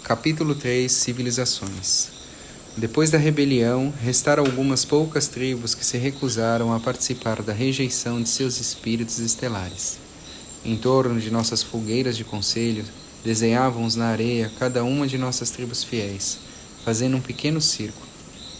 Capítulo 3 Civilizações. Depois da rebelião, restaram algumas poucas tribos que se recusaram a participar da rejeição de seus espíritos estelares. Em torno de nossas fogueiras de conselho, desenhávamos na areia cada uma de nossas tribos fiéis, fazendo um pequeno círculo.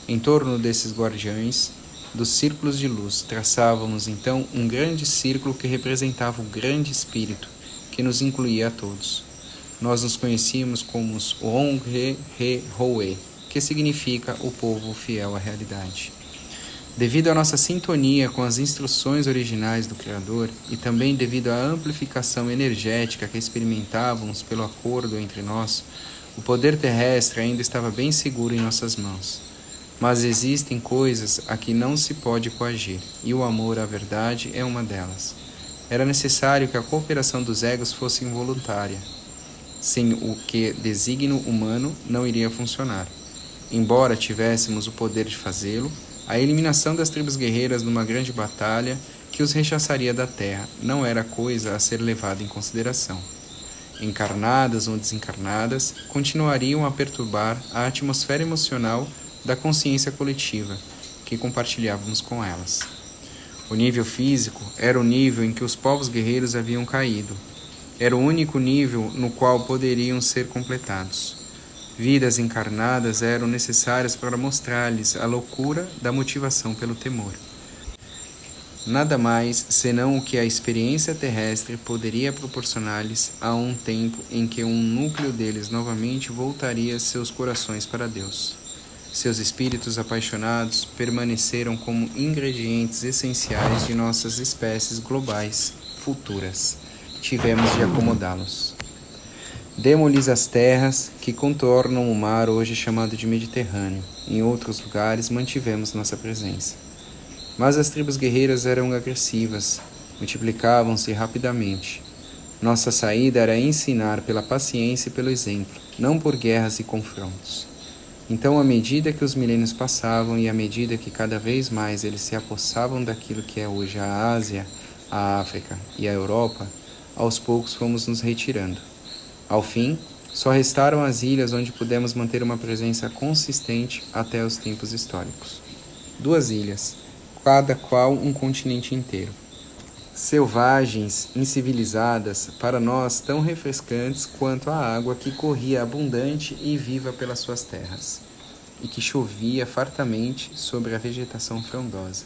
Em torno desses guardiões dos círculos de luz, traçávamos então um grande círculo que representava o grande espírito, que nos incluía a todos. Nós nos conhecíamos como os On-Re-Re-Howe, que significa o povo fiel à realidade. Devido à nossa sintonia com as instruções originais do Criador e também devido à amplificação energética que experimentávamos pelo acordo entre nós, o poder terrestre ainda estava bem seguro em nossas mãos. Mas existem coisas a que não se pode coagir, e o amor à verdade é uma delas. Era necessário que a cooperação dos egos fosse involuntária, sem o que desígnio humano não iria funcionar. Embora tivéssemos o poder de fazê-lo, a eliminação das tribos guerreiras numa grande batalha que os rechaçaria da terra não era coisa a ser levada em consideração. Encarnadas ou desencarnadas, continuariam a perturbar a atmosfera emocional da consciência coletiva que compartilhávamos com elas. O nível físico era o nível em que os povos guerreiros haviam caído. Era o único nível no qual poderiam ser completados. Vidas encarnadas eram necessárias para mostrar-lhes a loucura da motivação pelo temor. Nada mais senão o que a experiência terrestre poderia proporcionar-lhes a um tempo em que um núcleo deles novamente voltaria seus corações para Deus. Seus espíritos apaixonados permaneceram como ingredientes essenciais de nossas espécies globais futuras. Tivemos de acomodá-los. Demo-lhes as terras que contornam o mar hoje chamado de Mediterrâneo. Em outros lugares mantivemos nossa presença. Mas as tribos guerreiras eram agressivas, multiplicavam-se rapidamente. Nossa saída era ensinar pela paciência e pelo exemplo, não por guerras e confrontos. Então, à medida que os milênios passavam e à medida que cada vez mais eles se apossavam daquilo que é hoje a Ásia, a África e a Europa, aos poucos fomos nos retirando. Ao fim, só restaram as ilhas onde pudemos manter uma presença consistente até os tempos históricos. 2 ilhas, cada qual um continente inteiro. Selvagens, incivilizadas, para nós tão refrescantes quanto a água que corria abundante e viva pelas suas terras, e que chovia fartamente sobre a vegetação frondosa.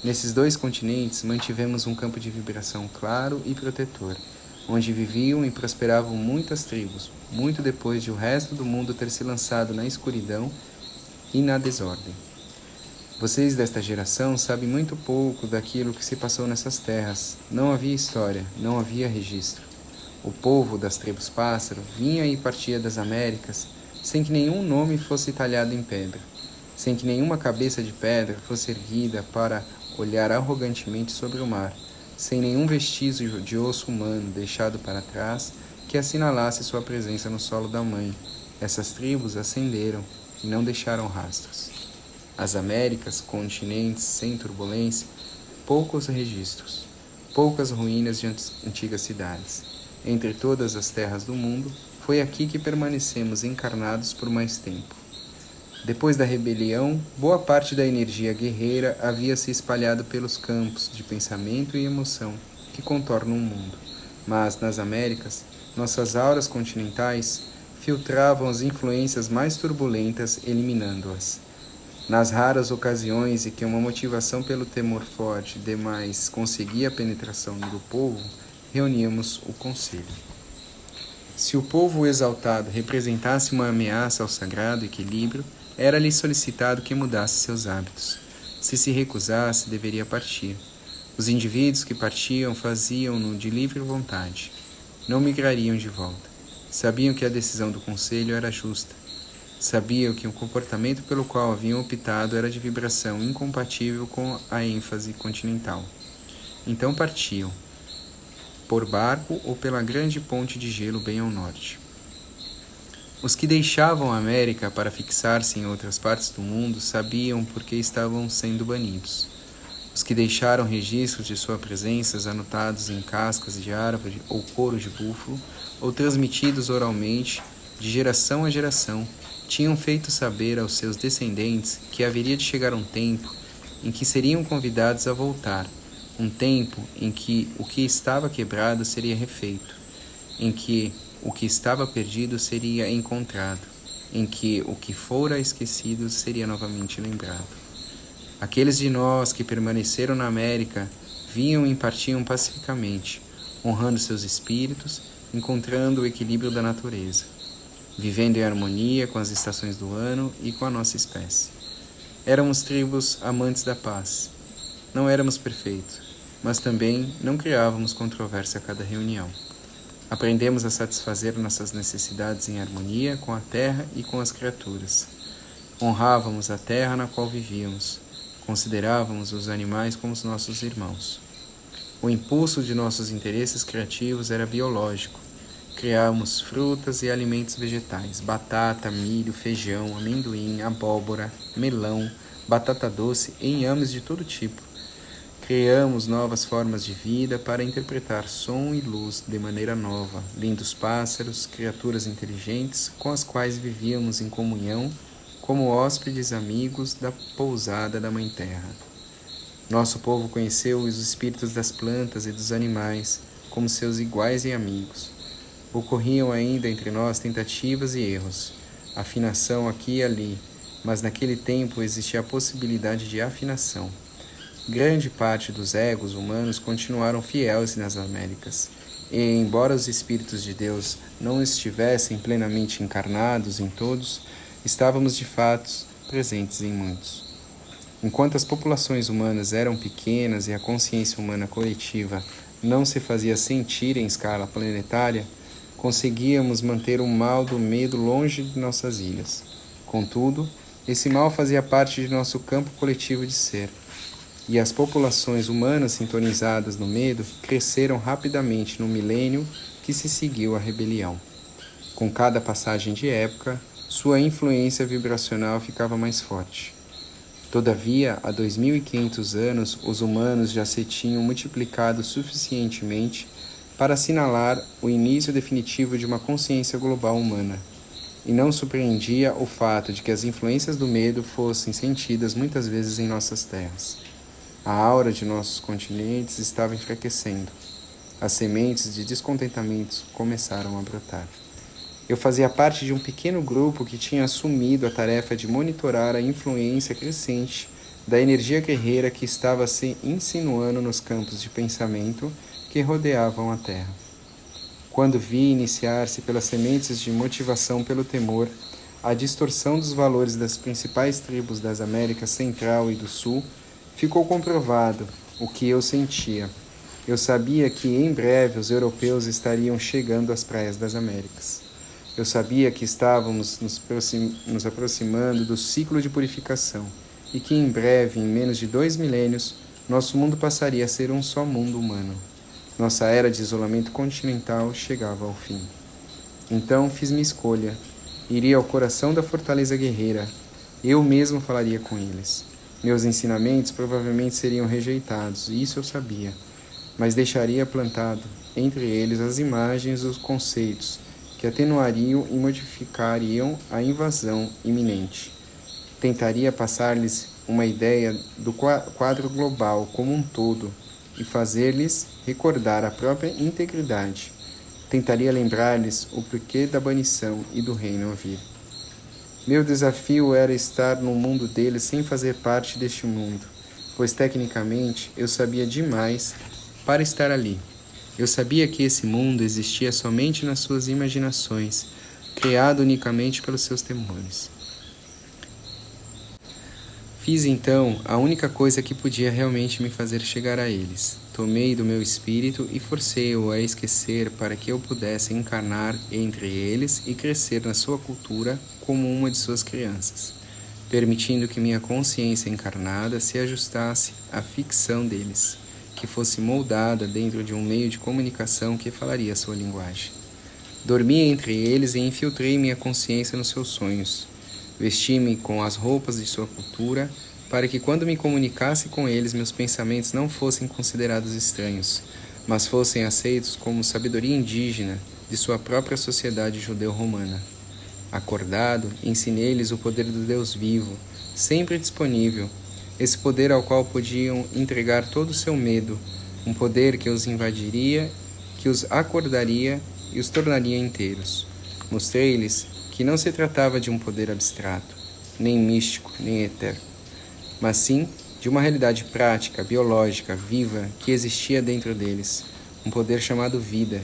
Nesses 2 continentes mantivemos um campo de vibração claro e protetor, onde viviam e prosperavam muitas tribos, muito depois de o resto do mundo ter se lançado na escuridão e na desordem. Vocês desta geração sabem muito pouco daquilo que se passou nessas terras. Não havia história, não havia registro. O povo das tribos pássaro vinha e partia das Américas sem que nenhum nome fosse talhado em pedra, sem que nenhuma cabeça de pedra fosse erguida para olhar arrogantemente sobre o mar, sem nenhum vestígio de osso humano deixado para trás que assinalasse sua presença no solo da mãe. Essas tribos ascenderam e não deixaram rastros. As Américas, continentes sem turbulência, poucos registros, poucas ruínas de antigas cidades. Entre todas as terras do mundo, foi aqui que permanecemos encarnados por mais tempo. Depois da rebelião, boa parte da energia guerreira havia se espalhado pelos campos de pensamento e emoção que contornam o mundo. Mas, nas Américas, nossas auras continentais filtravam as influências mais turbulentas, eliminando-as. Nas raras ocasiões em que uma motivação pelo temor forte demais conseguia a penetração do povo, reuníamos o conselho. Se o povo exaltado representasse uma ameaça ao sagrado equilíbrio, era-lhe solicitado que mudasse seus hábitos. Se recusasse, deveria partir. Os indivíduos que partiam faziam-no de livre vontade. Não migrariam de volta. Sabiam que a decisão do conselho era justa. Sabiam que o comportamento pelo qual haviam optado era de vibração incompatível com a ênfase continental. Então partiam, por barco ou pela grande ponte de gelo bem ao norte. Os que deixavam a América para fixar-se em outras partes do mundo sabiam por que estavam sendo banidos. Os que deixaram registros de sua presença anotados em cascas de árvore ou couro de búfalo, ou transmitidos oralmente, de geração a geração, tinham feito saber aos seus descendentes que haveria de chegar um tempo em que seriam convidados a voltar, um tempo em que o que estava quebrado seria refeito, em que o que estava perdido seria encontrado, em que o que fora esquecido seria novamente lembrado. Aqueles de nós que permaneceram na América vinham e partiam pacificamente, honrando seus espíritos, encontrando o equilíbrio da natureza, vivendo em harmonia com as estações do ano e com a nossa espécie. Éramos tribos amantes da paz. Não éramos perfeitos, mas também não criávamos controvérsia a cada reunião. Aprendemos a satisfazer nossas necessidades em harmonia com a terra e com as criaturas. Honrávamos a terra na qual vivíamos. Considerávamos os animais como os nossos irmãos. O impulso de nossos interesses criativos era biológico. Criávamos frutas e alimentos vegetais, batata, milho, feijão, amendoim, abóbora, melão, batata doce e inhames de todo tipo. Criamos novas formas de vida para interpretar som e luz de maneira nova, lindos pássaros, criaturas inteligentes com as quais vivíamos em comunhão como hóspedes amigos da pousada da Mãe Terra. Nosso povo conheceu os espíritos das plantas e dos animais como seus iguais e amigos. Ocorriam ainda entre nós tentativas e erros, afinação aqui e ali, mas naquele tempo existia a possibilidade de afinação. Grande parte dos egos humanos continuaram fiéis nas Américas, e, embora os espíritos de Deus não estivessem plenamente encarnados em todos, estávamos de fato presentes em muitos. Enquanto as populações humanas eram pequenas e a consciência humana coletiva não se fazia sentir em escala planetária, conseguíamos manter o mal do medo longe de nossas ilhas. Contudo, esse mal fazia parte de nosso campo coletivo de ser, e as populações humanas sintonizadas no medo cresceram rapidamente no milênio que se seguiu à rebelião. Com cada passagem de época, sua influência vibracional ficava mais forte. Todavia, há 2.500 anos, os humanos já se tinham multiplicado suficientemente para assinalar o início definitivo de uma consciência global humana, e não surpreendia o fato de que as influências do medo fossem sentidas muitas vezes em nossas terras. A aura de nossos continentes estava enfraquecendo. As sementes de descontentamento começaram a brotar. Eu fazia parte de um pequeno grupo que tinha assumido a tarefa de monitorar a influência crescente da energia guerreira que estava se insinuando nos campos de pensamento que rodeavam a Terra. Quando vi iniciar-se pelas sementes de motivação pelo temor, a distorção dos valores das principais tribos das Américas Central e do Sul, ficou comprovado o que eu sentia. Eu sabia que em breve os europeus estariam chegando às praias das Américas. Eu sabia que estávamos nos aproximando do ciclo de purificação e que em breve, em menos de 2 milênios, nosso mundo passaria a ser um só mundo humano. Nossa era de isolamento continental chegava ao fim. Então fiz minha escolha. Iria ao coração da fortaleza guerreira. Eu mesmo falaria com eles. Meus ensinamentos provavelmente seriam rejeitados, isso eu sabia, mas deixaria plantado entre eles as imagens e os conceitos que atenuariam e modificariam a invasão iminente. Tentaria passar-lhes uma ideia do quadro global como um todo e fazer-lhes recordar a própria integridade. Tentaria lembrar-lhes o porquê da banição e do reino a vir. Meu desafio era estar no mundo deles sem fazer parte deste mundo, pois tecnicamente eu sabia demais para estar ali. Eu sabia que esse mundo existia somente nas suas imaginações, criado unicamente pelos seus temores. Fiz então a única coisa que podia realmente me fazer chegar a eles. Tomei do meu espírito e forcei-o a esquecer para que eu pudesse encarnar entre eles e crescer na sua cultura como uma de suas crianças, permitindo que minha consciência encarnada se ajustasse à ficção deles, que fosse moldada dentro de um meio de comunicação que falaria a sua linguagem. Dormi entre eles e infiltrei minha consciência nos seus sonhos. Vesti-me com as roupas de sua cultura, para que quando me comunicasse com eles, meus pensamentos não fossem considerados estranhos, mas fossem aceitos como sabedoria indígena de sua própria sociedade judeu-romana. Acordado, ensinei-lhes o poder do Deus vivo, sempre disponível, esse poder ao qual podiam entregar todo o seu medo, um poder que os invadiria, que os acordaria e os tornaria inteiros. Mostrei-lhes que não se tratava de um poder abstrato, nem místico, nem eterno, mas sim de uma realidade prática, biológica, viva, que existia dentro deles, um poder chamado vida.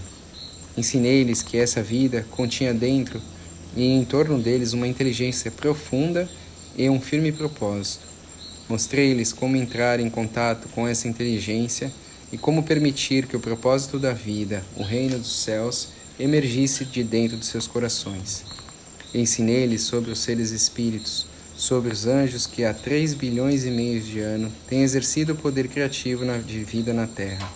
Ensinei-lhes que essa vida continha dentro e em torno deles uma inteligência profunda e um firme propósito. Mostrei-lhes como entrar em contato com essa inteligência e como permitir que o propósito da vida, o reino dos céus, emergisse de dentro de seus corações. Ensinei-lhes sobre os seres espíritos, sobre os anjos que há 3 bilhões e meio de anos têm exercido o poder criativo de vida na Terra.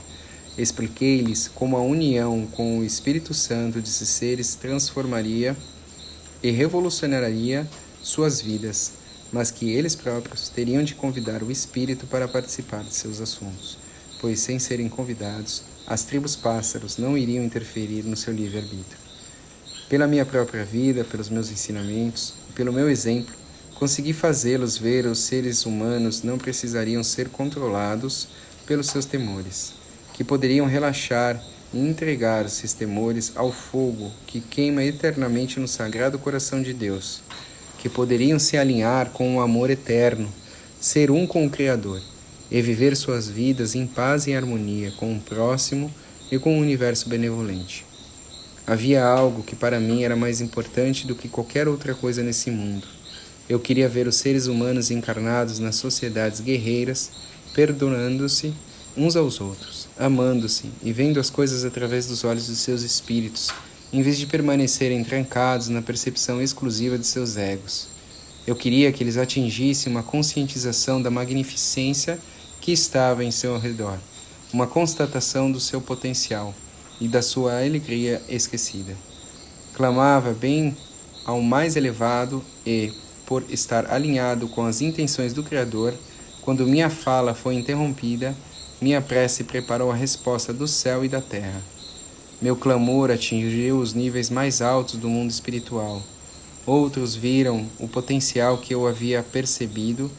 Expliquei-lhes como a união com o Espírito Santo desses seres transformaria e revolucionaria suas vidas, mas que eles próprios teriam de convidar o Espírito para participar de seus assuntos, pois sem serem convidados, as tribos pássaros não iriam interferir no seu livre-arbítrio. Pela minha própria vida, pelos meus ensinamentos e pelo meu exemplo, consegui fazê-los ver os seres humanos não precisariam ser controlados pelos seus temores, que poderiam relaxar e entregar esses temores ao fogo que queima eternamente no sagrado coração de Deus, que poderiam se alinhar com o amor eterno, ser um com o Criador, e viver suas vidas em paz e harmonia com o próximo e com o universo benevolente. Havia algo que para mim era mais importante do que qualquer outra coisa nesse mundo. Eu queria ver os seres humanos encarnados nas sociedades guerreiras, perdonando-se uns aos outros, amando-se e vendo as coisas através dos olhos dos seus espíritos, em vez de permanecerem trancados na percepção exclusiva de seus egos. Eu queria que eles atingissem uma conscientização da magnificência que estava em seu redor, uma constatação do seu potencial e da sua alegria esquecida. Clamava bem ao mais elevado e, por estar alinhado com as intenções do Criador, quando minha fala foi interrompida, minha prece preparou a resposta do céu e da terra. Meu clamor atingiu os níveis mais altos do mundo espiritual. Outros viram o potencial que eu havia percebido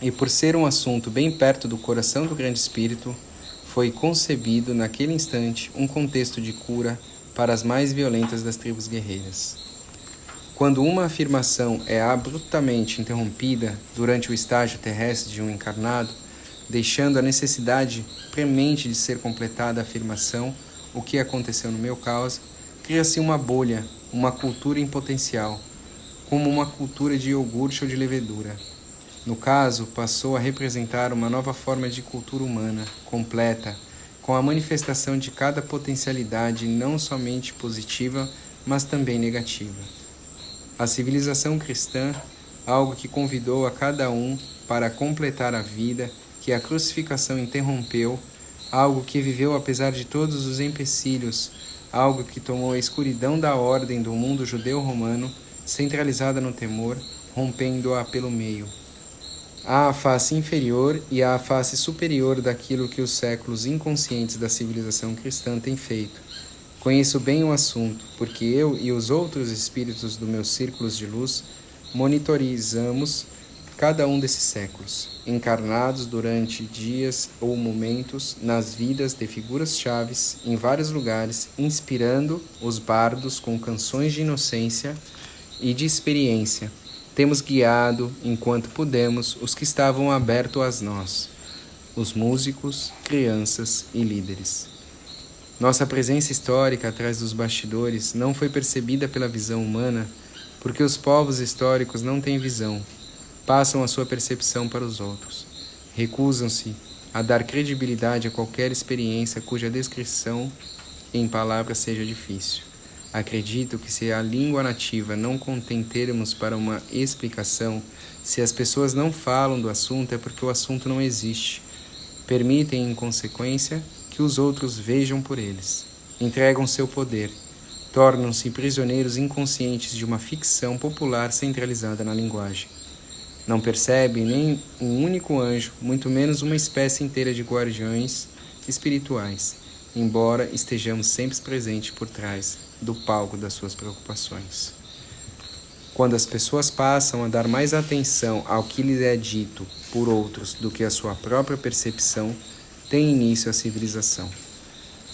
e, por ser um assunto bem perto do coração do Grande Espírito, foi concebido naquele instante um contexto de cura para as mais violentas das tribos guerreiras. Quando uma afirmação é abruptamente interrompida durante o estágio terrestre de um encarnado, deixando a necessidade premente de ser completada a afirmação, o que aconteceu no meu caso, cria-se uma bolha, uma cultura em potencial, como uma cultura de iogurte ou de levedura. No caso, passou a representar uma nova forma de cultura humana, completa, com a manifestação de cada potencialidade não somente positiva, mas também negativa. A civilização cristã, algo que convidou a cada um para completar a vida que a crucificação interrompeu, algo que viveu apesar de todos os empecilhos, algo que tomou a escuridão da ordem do mundo judeu-romano, centralizada no temor, rompendo-a pelo meio. Há a face inferior e há a face superior daquilo que os séculos inconscientes da civilização cristã têm feito. Conheço bem o assunto, porque eu e os outros espíritos do meus círculos de luz monitorizamos cada um desses séculos, encarnados durante dias ou momentos nas vidas de figuras-chaves em vários lugares, inspirando os bardos com canções de inocência e de experiência. Temos guiado, enquanto pudemos, os que estavam abertos a nós, os músicos, crianças e líderes. Nossa presença histórica atrás dos bastidores não foi percebida pela visão humana, porque os povos históricos não têm visão, passam a sua percepção para os outros. Recusam-se a dar credibilidade a qualquer experiência cuja descrição em palavras seja difícil. Acredito que se a língua nativa não contém termos para uma explicação, se as pessoas não falam do assunto é porque o assunto não existe. Permitem, em consequência, que os outros vejam por eles. Entregam seu poder. Tornam-se prisioneiros inconscientes de uma ficção popular centralizada na linguagem. Não percebem nem um único anjo, muito menos uma espécie inteira de guardiões espirituais, embora estejamos sempre presentes por trás do palco das suas preocupações. Quando as pessoas passam a dar mais atenção ao que lhes é dito por outros do que à sua própria percepção, tem início a civilização.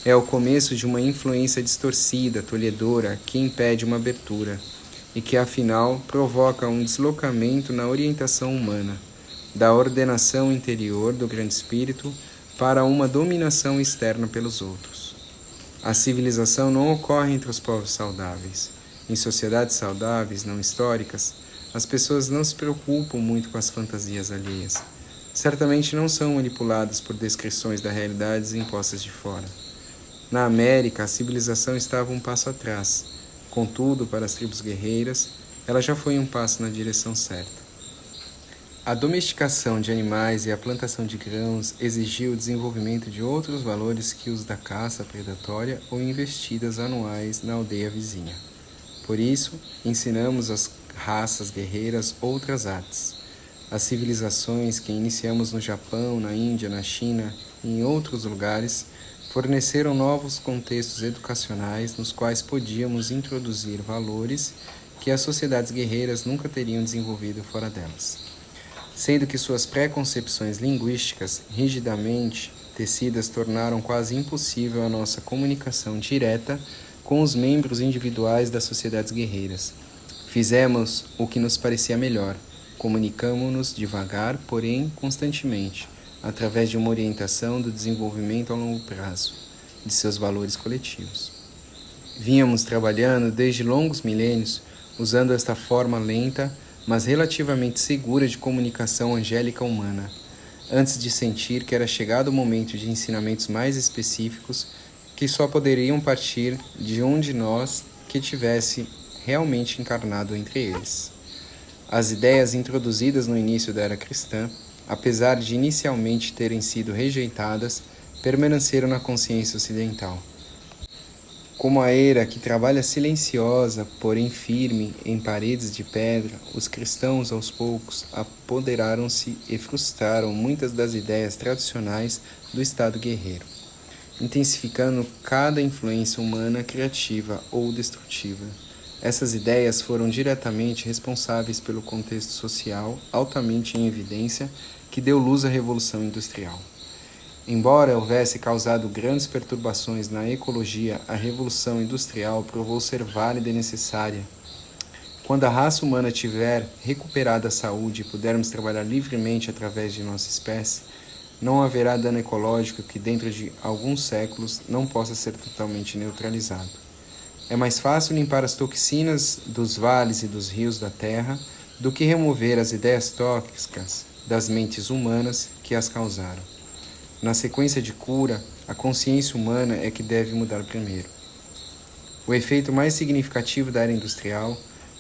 É o começo de uma influência distorcida, tolhedora, que impede uma abertura e que, afinal, provoca um deslocamento na orientação humana, da ordenação interior do grande espírito para uma dominação externa pelos outros. A civilização não ocorre entre os povos saudáveis. Em sociedades saudáveis, não históricas, as pessoas não se preocupam muito com as fantasias alheias. Certamente não são manipuladas por descrições da realidade impostas de fora. Na América, a civilização estava um passo atrás. Contudo, para as tribos guerreiras, ela já foi um passo na direção certa. A domesticação de animais e a plantação de grãos exigiu o desenvolvimento de outros valores que os da caça predatória ou investidas anuais na aldeia vizinha. Por isso, ensinamos às raças guerreiras outras artes. As civilizações que iniciamos no Japão, na Índia, na China e em outros lugares forneceram novos contextos educacionais nos quais podíamos introduzir valores que as sociedades guerreiras nunca teriam desenvolvido fora delas. Sendo que suas preconcepções linguísticas, rigidamente tecidas, tornaram quase impossível a nossa comunicação direta com os membros individuais das sociedades guerreiras. Fizemos o que nos parecia melhor, comunicamo-nos devagar, porém constantemente, através de uma orientação do desenvolvimento a longo prazo, de seus valores coletivos. Vínhamos trabalhando desde longos milênios, usando esta forma lenta, mas relativamente segura de comunicação angélica humana, antes de sentir que era chegado o momento de ensinamentos mais específicos que só poderiam partir de um de nós que tivesse realmente encarnado entre eles. As ideias introduzidas no início da era cristã, apesar de inicialmente terem sido rejeitadas, permaneceram na consciência ocidental. Como a eira que trabalha silenciosa, porém firme, em paredes de pedra, os cristãos, aos poucos, apoderaram-se e frustraram muitas das ideias tradicionais do Estado guerreiro, intensificando cada influência humana criativa ou destrutiva. Essas ideias foram diretamente responsáveis pelo contexto social altamente em evidência que deu luz à Revolução Industrial. Embora houvesse causado grandes perturbações na ecologia, a Revolução Industrial provou ser válida e necessária. Quando a raça humana tiver recuperado a saúde e pudermos trabalhar livremente através de nossa espécie, não haverá dano ecológico que dentro de alguns séculos não possa ser totalmente neutralizado. É mais fácil limpar as toxinas dos vales e dos rios da terra do que remover as ideias tóxicas das mentes humanas que as causaram. Na sequência de cura, a consciência humana é que deve mudar primeiro. O efeito mais significativo da era industrial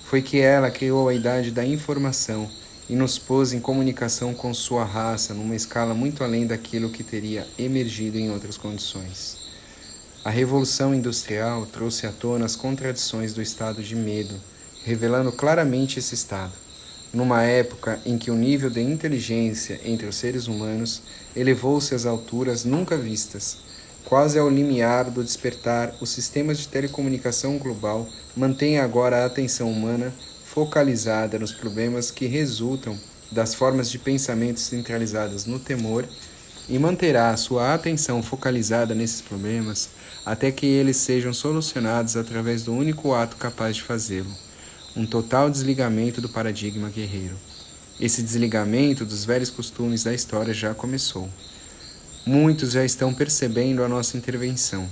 foi que ela criou a idade da informação e nos pôs em comunicação com sua raça numa escala muito além daquilo que teria emergido em outras condições. A Revolução Industrial trouxe à tona as contradições do estado de medo, revelando claramente esse estado, numa época em que o nível de inteligência entre os seres humanos elevou-se às alturas nunca vistas. Quase ao limiar do despertar, os sistemas de telecomunicação global mantêm agora a atenção humana focalizada nos problemas que resultam das formas de pensamento centralizadas no temor e manterá a sua atenção focalizada nesses problemas até que eles sejam solucionados através do único ato capaz de fazê-lo, um total desligamento do paradigma guerreiro. Esse desligamento dos velhos costumes da história já começou. Muitos já estão percebendo a nossa intervenção.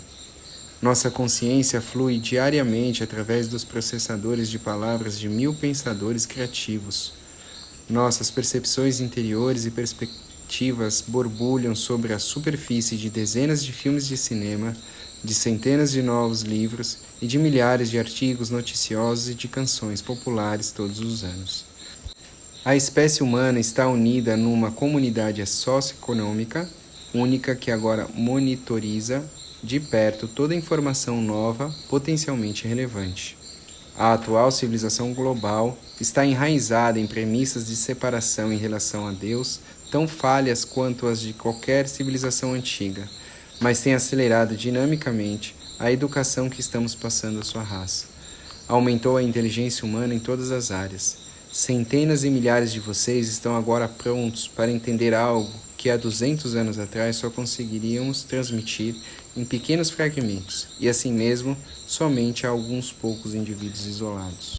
Nossa consciência flui diariamente através dos processadores de palavras de 1000 pensadores criativos. Nossas percepções interiores e perspectivas borbulham sobre a superfície de dezenas de filmes de cinema, de centenas de novos livros e de milhares de artigos noticiosos e de canções populares todos os anos. A espécie humana está unida numa comunidade socioeconômica única que agora monitoriza de perto toda informação nova potencialmente relevante. A atual civilização global está enraizada em premissas de separação em relação a Deus tão falhas quanto as de qualquer civilização antiga, mas tem acelerado dinamicamente a educação que estamos passando à sua raça. Aumentou a inteligência humana em todas as áreas. Centenas e milhares de vocês estão agora prontos para entender algo que há 200 anos atrás só conseguiríamos transmitir em pequenos fragmentos, e assim mesmo somente a alguns poucos indivíduos isolados.